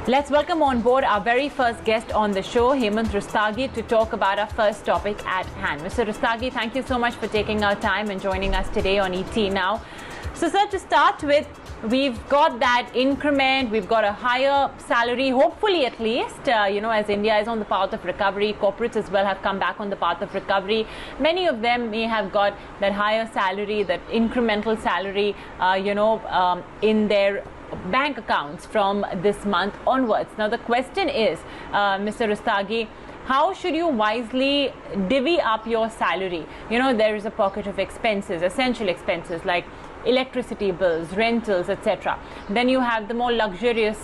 Let's welcome on board our very first guest on the show, Hemant Rustagi, to talk about our first topic at hand. Mr. Rustagi, thank you so much for taking our time and joining us today on ET Now. So, sir, to start with, we've got that increment, we've got a higher salary, hopefully at least, as India is on the path of recovery, corporates as well have come back on the path of recovery. Many of them may have got that higher salary, that incremental salary, in their bank accounts from this month onwards. Now, the question is, Mr. Rustagi, how should you wisely divvy up your salary? There is a pocket of expenses, essential expenses like electricity bills, rentals, etc. Then you have the more luxurious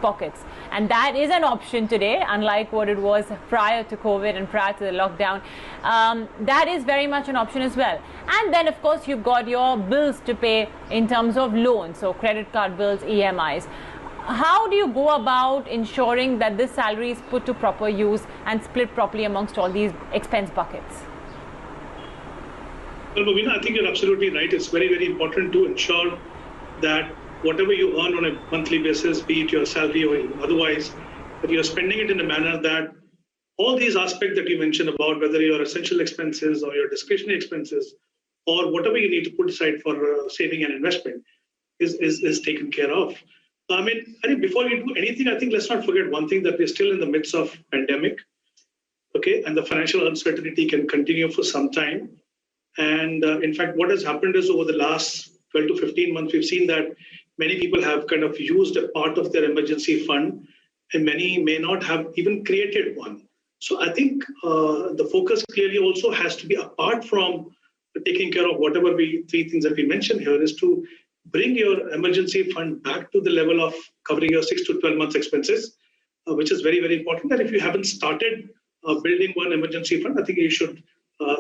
pockets, and that is an option today, unlike what it was prior to COVID and prior to the lockdown. That is very much an option as well. And then, of course, you've got your bills to pay in terms of loans, so credit card bills, EMIs. How do you go about ensuring that this salary is put to proper use and split properly amongst all these expense buckets? Well, Bhavina, I think you're absolutely right. It's very, very important to ensure that whatever you earn on a monthly basis, be it your salary or otherwise, that you're spending it in a manner that all these aspects that you mentioned about, whether your essential expenses or your discretionary expenses, or whatever you need to put aside for saving and investment, is taken care of. I think before we do anything, I think let's not forget one thing, that we're still in the midst of pandemic, okay, and the financial uncertainty can continue for some time. And in fact, what has happened is over the last 12 to 15 months, we've seen that many people have kind of used a part of their emergency fund, and many may not have even created one. So I think the focus clearly also has to be, apart from taking care of whatever three things that we mentioned here, is to bring your emergency fund back to the level of covering your 6 to 12 months expenses, which is very, very important. And if you haven't started building one emergency fund, I think you should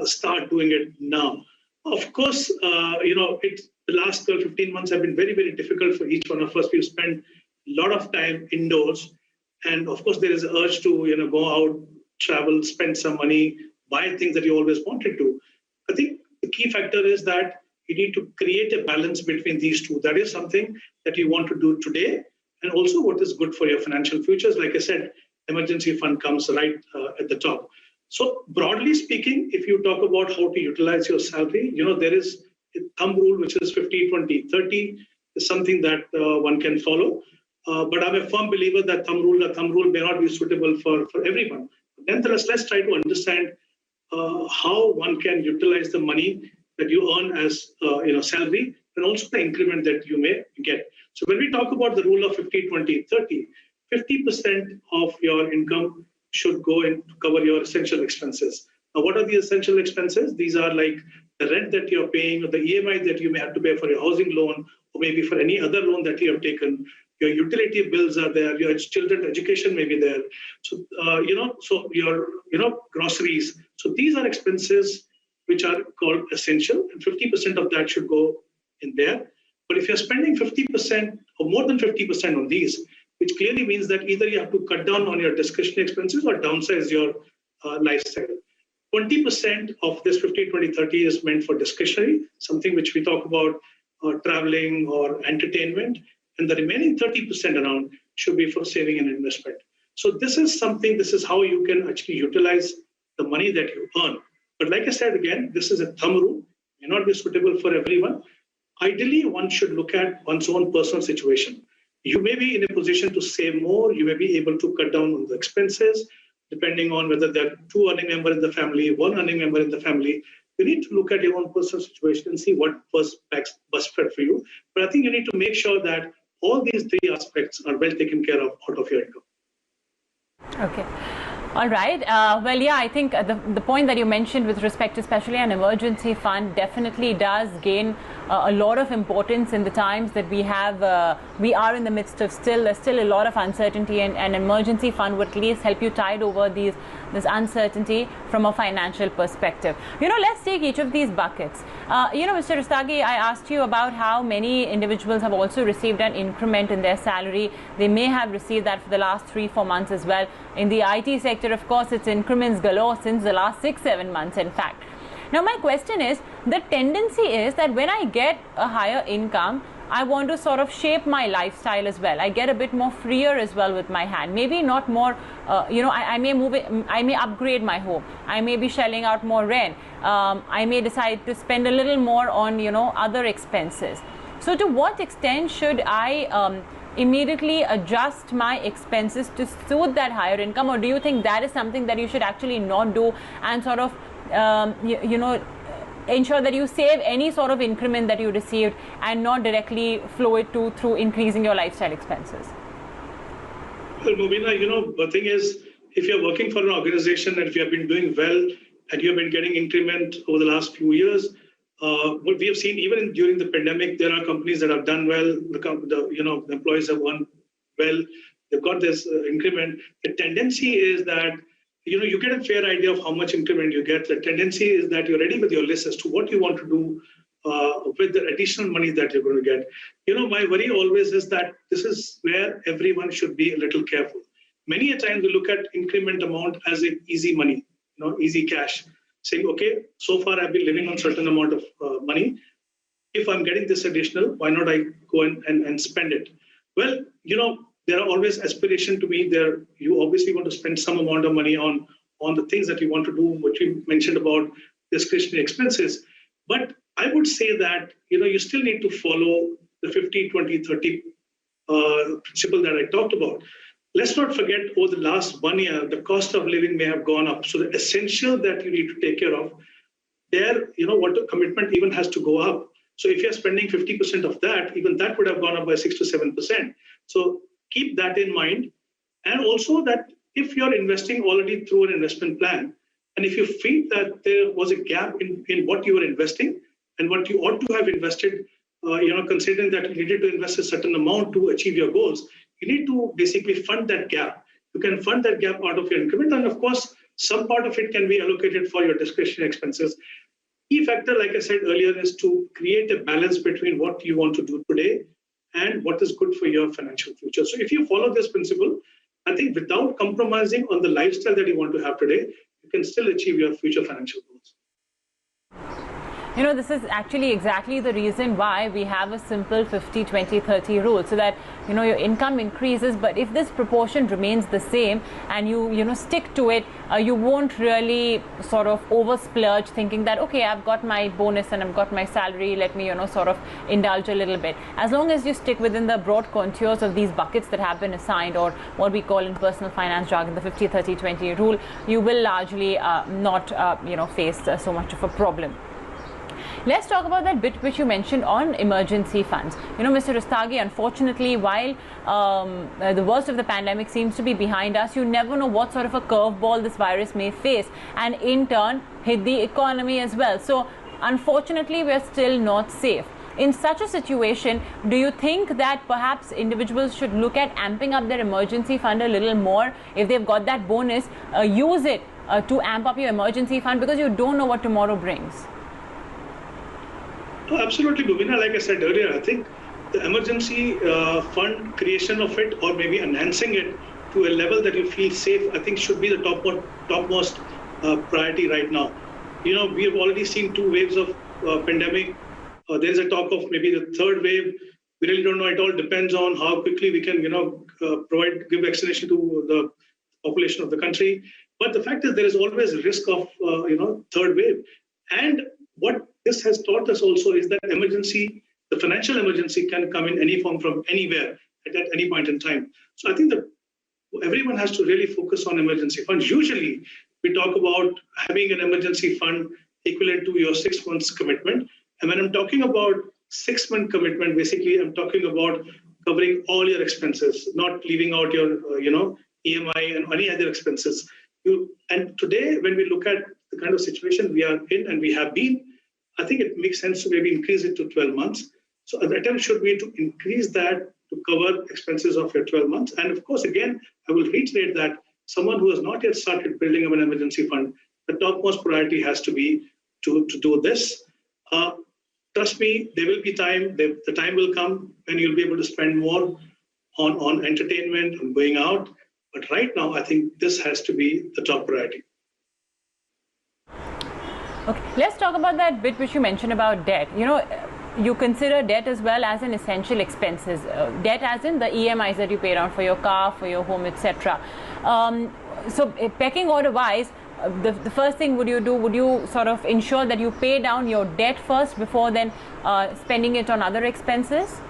start doing it now. Of course, the last 12, 15 months have been very, very difficult for each one of us. We've spent a lot of time indoors. And of course, there is an urge to go out, travel, spend some money, buy things that you always wanted to. I think the key factor is that you need to create a balance between these two. That is something that you want to do today, and also what is good for your financial futures. Like I said, emergency fund comes right at the top. So broadly speaking, if you talk about how to utilize your salary, there is a thumb rule, which is 50, 20, 30, is something that one can follow. But I'm a firm believer that thumb rule may not be suitable for everyone. Nonetheless, let's try to understand how one can utilize the money that you earn as salary, and also the increment that you may get. So when we talk about the rule of 50, 20, 30, 50% of your income should go in to cover your essential expenses. Now, what are the essential expenses? These are like the rent that you're paying, or the EMI that you may have to pay for your housing loan, or maybe for any other loan that you have taken. Your utility bills are there, your children's education may be there. So, so your, groceries. So these are expenses which are called essential, and 50% of that should go in there. But if you're spending 50% or more than 50% on these, which clearly means that either you have to cut down on your discretionary expenses or downsize your lifestyle. 20% of this 50, 20, 30 is meant for discretionary, something which we talk about traveling or entertainment. And the remaining 30% around should be for saving and investment. So this is how you can actually utilize the money that you earn. But like I said, again, this is a thumb rule, may not be suitable for everyone. Ideally, one should look at one's own personal situation. You may be in a position to save more. You may be able to cut down on the expenses, depending on whether there are two earning members in the family, one earning member in the family. You need to look at your own personal situation and see what was best fit for you. But I think you need to make sure that all these three aspects are well taken care of out of your income. Okay. All right. I think the point that you mentioned with respect to especially an emergency fund definitely does gain a lot of importance in the times that we are in the midst of there's still a lot of uncertainty, and an emergency fund would at least help you tide over this uncertainty from a financial perspective. Let's take each of these buckets. Mr. Rustagi, I asked you about how many individuals have also received an increment in their salary. They may have received that for the last 3-4 months as well. In the IT sector, of course, it's increments galore since the last 6-7 months, in fact. Now, my question is, the tendency is that when I get a higher income, I want to sort of shape my lifestyle as well. I get a bit more freer as well with my hand. Maybe not more, I may move it, I may upgrade my home. I may be shelling out more rent. I may decide to spend a little more on, other expenses. So to what extent should I immediately adjust my expenses to suit that higher income, or do you think that is something that you should actually not do and sort of, ensure that you save any sort of increment that you received and not directly flow it through increasing your lifestyle expenses? Well, Mubina, the thing is, if you're working for an organization and if you have been doing well and you have been getting increment over the last few years, what we have seen even during the pandemic, there are companies that have done well. The employees have won well. They've got this increment. The tendency is that you get a fair idea of how much increment you get. The tendency is that you're ready with your list as to what you want to do with the additional money that you're going to get. My worry always is that this is where everyone should be a little careful. Many a time we look at increment amount as an easy money, easy cash, saying, okay, so far I've been living on certain amount of money. If I'm getting this additional, why not I go and spend it? Well, there are always aspiration to be there. You obviously want to spend some amount of money on the things that you want to do, what you mentioned about discretionary expenses. But I would say that, you still need to follow the 50, 20, 30 principle that I talked about. Let's not forget, over the last 1 year, the cost of living may have gone up. So the essential that you need to take care of, there, what the commitment even has to go up. So if you're spending 50% of that, even that would have gone up by 6 to 7%. So keep that in mind. And also that if you're investing already through an investment plan, and if you feel that there was a gap in what you were investing and what you ought to have invested, considering that you needed to invest a certain amount to achieve your goals, you need to basically fund that gap. You can fund that gap out of your increment. And of course, some part of it can be allocated for your discretionary expenses. Key factor, like I said earlier, is to create a balance between what you want to do today and what is good for your financial future. So if you follow this principle, I think without compromising on the lifestyle that you want to have today, you can still achieve your future financial goals. This is actually exactly the reason why we have a simple 50, 20, 30 rule, so that, your income increases, but if this proportion remains the same and you stick to it, you won't really sort of over splurge thinking that, okay, I've got my bonus and I've got my salary, let me, sort of indulge a little bit. As long as you stick within the broad contours of these buckets that have been assigned, or what we call in personal finance jargon, the 50, 30, 20 rule, you will largely not, face so much of a problem. Let's talk about that bit which you mentioned on emergency funds. Mr. Rustagi, unfortunately, while the worst of the pandemic seems to be behind us, you never know what sort of a curveball this virus may face and in turn hit the economy as well. So unfortunately, we're still not safe. In such a situation, do you think that perhaps individuals should look at amping up their emergency fund a little more? If they've got that bonus, use it to amp up your emergency fund, because you don't know what tomorrow brings. Oh, absolutely, Bhuvina. Like I said earlier, I think the emergency fund creation of it, or maybe enhancing it to a level that you feel safe, I think should be the topmost priority right now. We have already seen 2 waves of pandemic. There's a talk of maybe the 3rd wave. We really don't know. It all depends on how quickly we can, give vaccination to the population of the country. But the fact is, there is always a risk of, 3rd wave. And what this has taught us also is that the financial emergency can come in any form from anywhere at any point in time. So I think that everyone has to really focus on emergency funds. Usually, we talk about having an emergency fund equivalent to your 6 months commitment. And when I'm talking about 6-month commitment, basically, I'm talking about covering all your expenses, not leaving out your, EMI and any other expenses. And today, when we look at the kind of situation we are in and we have been, I think it makes sense to maybe increase it to 12 months. So the attempt should be to increase that to cover expenses of your 12 months. And of course, again, I will reiterate that someone who has not yet started building up an emergency fund, the topmost priority has to be to do this. Trust me, there will be time, the time will come when you'll be able to spend more on entertainment, on going out. But right now, I think this has to be the top priority. Okay, let's talk about that bit which you mentioned about debt. you consider debt as well as an essential expenses. Debt as in the EMIs that you pay down for your car, for your home, etc. So pecking order wise, the first thing would you sort of ensure that you pay down your debt first before then spending it on other expenses?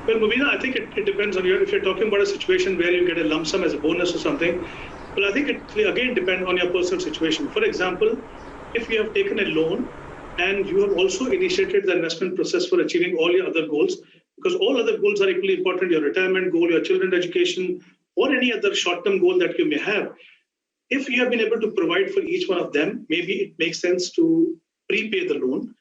Well, Mubina, I think it depends on if you're talking about a situation where you get a lump sum as a bonus or something, well, I think it again depends on your personal situation. For example, if you have taken a loan and you have also initiated the investment process for achieving all your other goals, because all other goals are equally important, your retirement goal, your children's education, or any other short-term goal that you may have. If you have been able to provide for each one of them, maybe it makes sense to prepay the loan.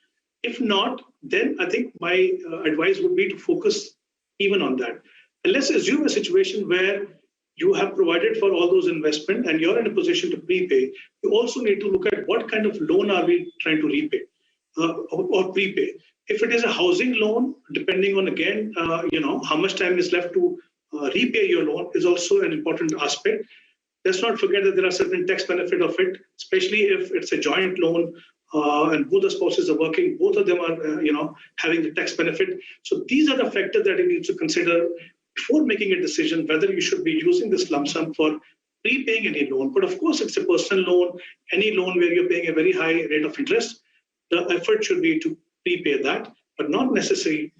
If not, then I think my advice would be to focus even on that. And let's assume a situation where you have provided for all those investment and you're in a position to prepay. You also need to look at what kind of loan are we trying to repay or prepay. If it is a housing loan, depending on again, how much time is left to repay your loan is also an important aspect. Let's not forget that there are certain tax benefit of it, especially if it's a joint loan and both the spouses are working, both of them are, having the tax benefit. So these are the factors that you need to consider before making a decision whether you should be using this lump sum for prepaying any loan. But of course, it's a personal loan, any loan where you're paying a very high rate of interest, the effort should be to prepay that, but not necessarily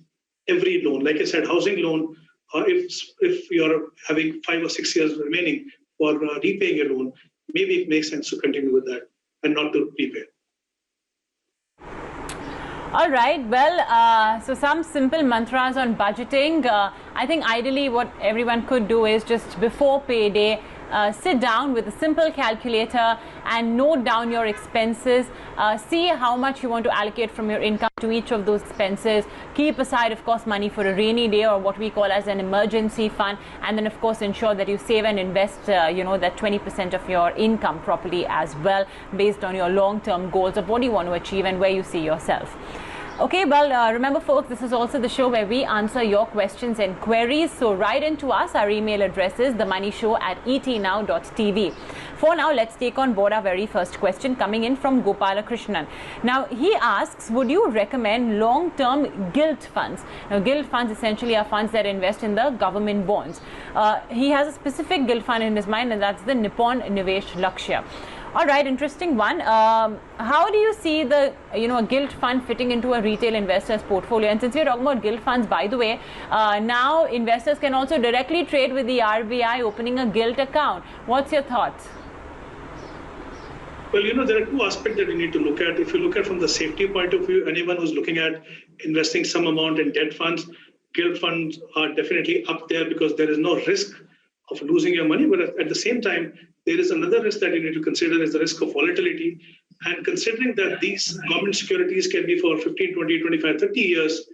every loan. Like I said, housing loan, if you're having 5 or 6 years remaining for repaying a loan, maybe it makes sense to continue with that and not to prepay. All right, well, so some simple mantras on budgeting. I think ideally what everyone could do is just before payday, sit down with a simple calculator and note down your expenses. See how much you want to allocate from your income to each of those expenses. Keep aside, of course, money for a rainy day or what we call as an emergency fund. And then, of course, ensure that you save and invest, that 20% of your income properly as well, based on your long-term goals of what you want to achieve and where you see yourself. Okay, well, remember, folks, this is also the show where we answer your questions and queries. So write into us. Our email address is themoneyShow@etnow.tv. For now, let's take on board our very first question coming in from Gopalakrishnan. Now, he asks, would you recommend long-term gilt funds? Now, gilt funds essentially are funds that invest in the government bonds. He has a specific gilt fund in his mind, and that's the Nippon Nivesh Lakshya. All right, interesting one. How do you see the, a gilt fund fitting into a retail investor's portfolio? And since we're talking about gilt funds, by the way, now investors can also directly trade with the RBI, opening a gilt account. What's your thoughts? Well, there are two aspects that you need to look at. If you look at from the safety point of view, anyone who's looking at investing some amount in debt funds, gilt funds are definitely up there because there is no risk of losing your money. But at the same time, there is another risk that you need to consider is the risk of volatility. And considering that these government securities can be for 15, 20, 25, 30 years,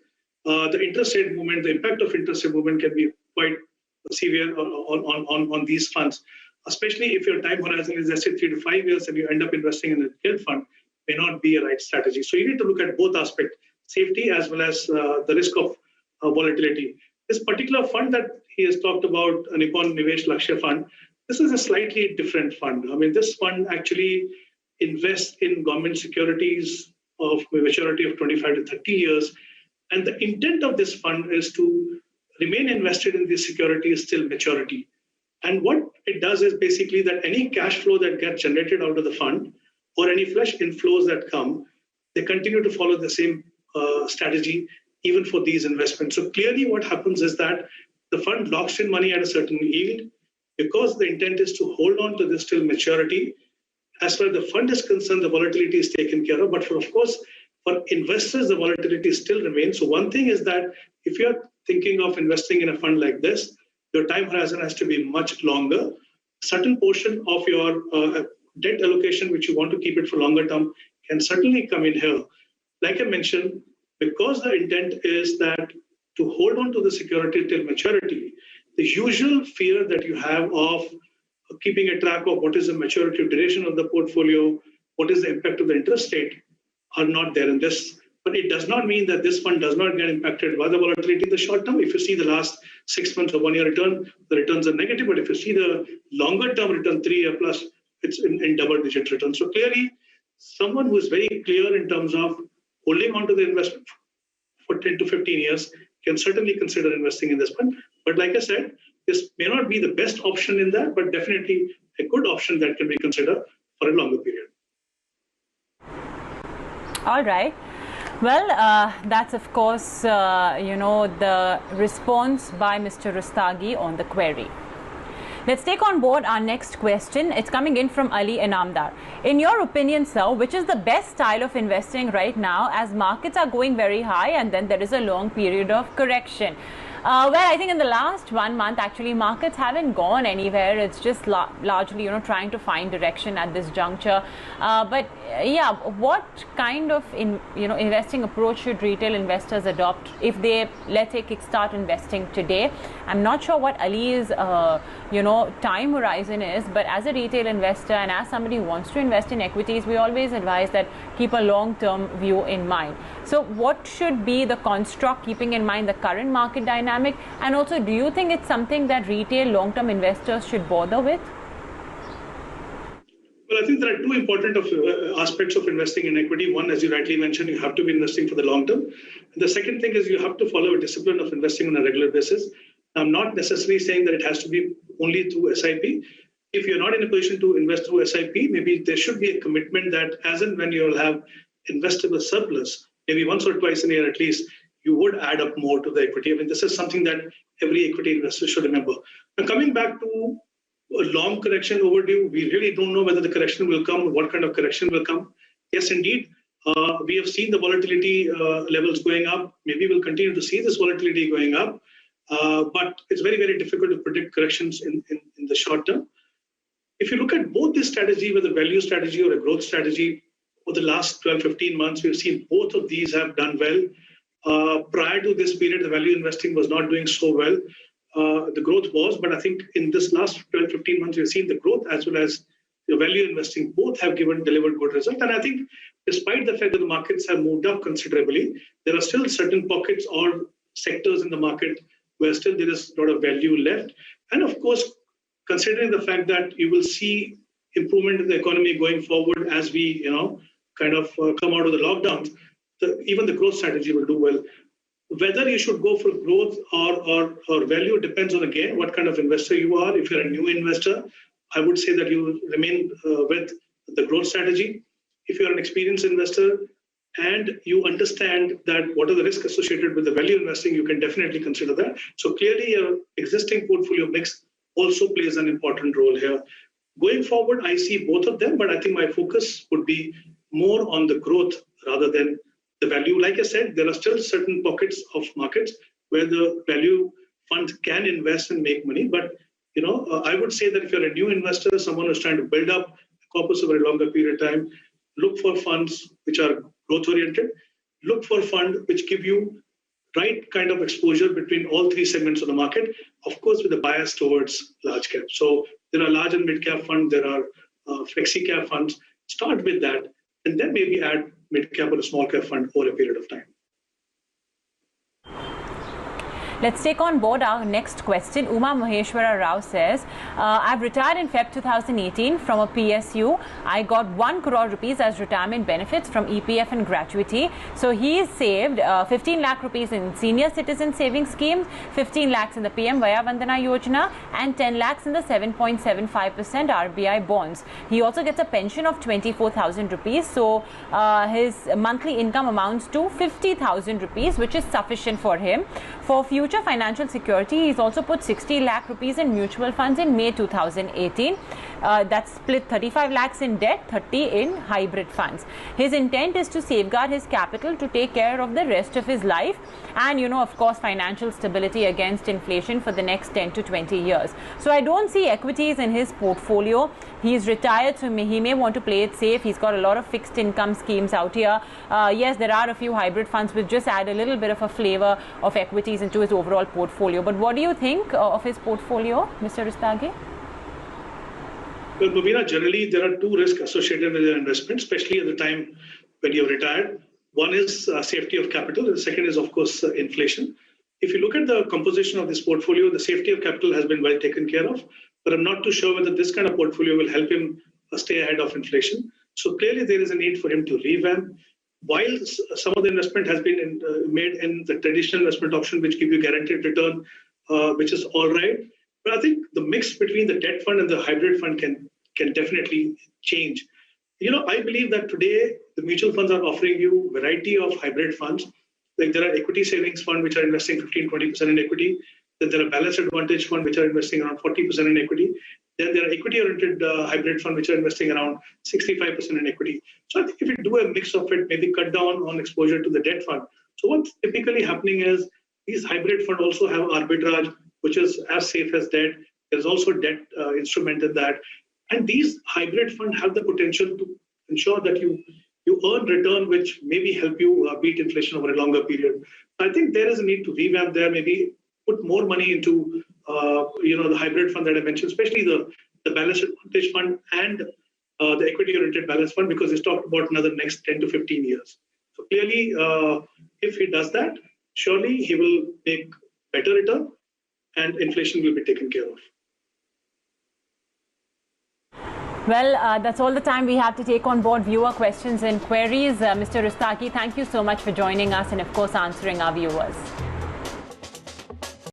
the interest rate movement, the impact of interest rate movement can be quite severe on these funds, especially if your time horizon is, let's say, 3 to 5 years and you end up investing in a gilt fund, may not be a right strategy. So you need to look at both aspects, safety as well as the risk of volatility. This particular fund that he has talked about, a Nippon Nivesh Lakshya fund, this is a slightly different fund. I mean, this fund actually invests in government securities of maturity of 25 to 30 years. And the intent of this fund is to remain invested in these securities till maturity. And what it does is basically that any cash flow that gets generated out of the fund or any fresh inflows that come, they continue to follow the same strategy even for these investments. So clearly what happens is that the fund locks in money at a certain yield because the intent is to hold on to this till maturity. As far as the fund is concerned, the volatility is taken care of. But for investors, the volatility still remains. So one thing is that if you're thinking of investing in a fund like this, your time horizon has to be much longer. A certain portion of your debt allocation, which you want to keep it for longer term, can certainly come in here. Like I mentioned, because the intent is that to hold on to the security till maturity, the usual fear that you have of keeping a track of what is the maturity duration of the portfolio, what is the impact of the interest rate, are not there in this. But it does not mean that this fund does not get impacted by the volatility in the short term. If you see the last 6 months or 1 year return, the returns are negative. But if you see the longer term return, 3 year plus, it's in double digit return. So clearly, someone who is very clear in terms of holding on to the investment for 10 to 15 years, can certainly consider investing in this fund. But like I said, this may not be the best option in that, but definitely a good option that can be considered for a longer period. All right. Well, that's of course, the response by Mr. Rustagi on the query. Let's take on board our next question. It's coming in from Ali Inamdar. In your opinion, sir, which is the best style of investing right now as markets are going very high and then there is a long period of correction? Well, I think in the last 1 month, actually, markets haven't gone anywhere. It's just largely, trying to find direction at this juncture. But yeah, what kind of, investing approach should retail investors adopt if they, let's say, kickstart investing today? I'm not sure what Ali's, time horizon is, but as a retail investor and as somebody who wants to invest in equities, we always advise that keep a long-term view in mind. So what should be the construct, keeping in mind the current market dynamic? And also, do you think it's something that retail long-term investors should bother with? Well, I think there are two important aspects of investing in equity. One, as you rightly mentioned, you have to be investing for the long term. And the second thing is you have to follow a discipline of investing on a regular basis. I'm not necessarily saying that it has to be only through SIP. If you're not in a position to invest through SIP, maybe there should be a commitment that as and when you'll have investable surplus, maybe once or twice in a year at least, you would add up more to the equity. I mean, this is something that every equity investor should remember. Now, coming back to a long correction overdue, we really don't know whether the correction will come, what kind of correction will come. Yes, indeed, we have seen the volatility levels going up. Maybe we'll continue to see this volatility going up. But it's very, very difficult to predict corrections in the short term. If you look at both this strategy, whether value strategy or a growth strategy, for the last 12, 15 months, we've seen both of these have done well. Prior to this period, the value investing was not doing so well. The growth was, but I think in this last 12, 15 months, we've seen the growth as well as the value investing both have delivered good results. And I think despite the fact that the markets have moved up considerably, there are still certain pockets or sectors in the market where still there is a lot of value left. And of course, considering the fact that you will see improvement in the economy going forward as we, come out of the lockdowns, even the growth strategy will do well. Whether you should go for growth or value depends on, again, what kind of investor you are. If you're a new investor, I would say that you remain with the growth strategy. If you're an experienced investor and you understand that what are the risks associated with the value investing, you can definitely consider that. So clearly, your existing portfolio mix also plays an important role here. Going forward, I see both of them, but I think my focus would be more on the growth rather than the value. Like I said, there are still certain pockets of markets where the value fund can invest and make money. But I would say that if you're a new investor, someone who's trying to build up a corpus over a longer period of time, look for funds which are growth oriented. Look for funds which give you right kind of exposure between all three segments of the market, of course, with a bias towards large cap. So there are large and mid cap funds, there are flexi cap funds. Start with that, and then maybe add mid cap or a small cap fund over a period of time. Let's take on board our next question. Uma Maheshwara Rao says, I've retired in Feb 2018 from a PSU. I got 1 crore rupees as retirement benefits from EPF and gratuity. So he saved 15 lakh rupees in senior citizen savings schemes, 15 lakhs in the PM Vaya Vandana Yojana, and 10 lakhs in the 7.75% RBI bonds. He also gets a pension of 24,000 rupees. So his monthly income amounts to 50,000 rupees, which is sufficient for him. For future financial security, he's also put 60 lakh rupees in mutual funds in May 2018. That's split 35 lakhs in debt, 30 in hybrid funds. His intent is to safeguard his capital to take care of the rest of his life and, of course, financial stability against inflation for the next 10 to 20 years. So I don't see equities in his portfolio. He's retired, so he may want to play it safe. He's got a lot of fixed income schemes out here. Yes, there are a few hybrid funds which just add a little bit of a flavor of equities into his overall portfolio. But what do you think of his portfolio, Mr. Rustagi? Well, Bhavina, generally there are two risks associated with your investment, especially at the time when you're retired. One is safety of capital, and the second is, of course, inflation. If you look at the composition of this portfolio, the safety of capital has been well taken care of, but I'm not too sure whether this kind of portfolio will help him stay ahead of inflation. So clearly there is a need for him to revamp. while some of the investment has been made in the traditional investment option, which give you guaranteed return, which is all right. But I think the mix between the debt fund and the hybrid fund can definitely change. I believe that today the mutual funds are offering you a variety of hybrid funds. Like there are equity savings fund which are investing 15-20% in equity. Then there are balanced advantage fund which are investing around 40% in equity. Then there are equity-oriented hybrid fund which are investing around 65% in equity. So I think if you do a mix of it, maybe cut down on exposure to the debt fund. So what's typically happening is these hybrid funds also have arbitrage, which is as safe as debt. There's also debt instrument in that. And these hybrid funds have the potential to ensure that you earn return, which maybe help you beat inflation over a longer period. I think there is a need to revamp there, maybe put more money into the hybrid fund that I mentioned, especially the balanced advantage fund and the equity-oriented balance fund, because it's talked about another next 10 to 15 years. So clearly, if he does that, surely he will make better return and inflation will be taken care of. Well, that's all the time we have to take on board viewer questions and queries. Mr. Rustagi, thank you so much for joining us and, of course, answering our viewers.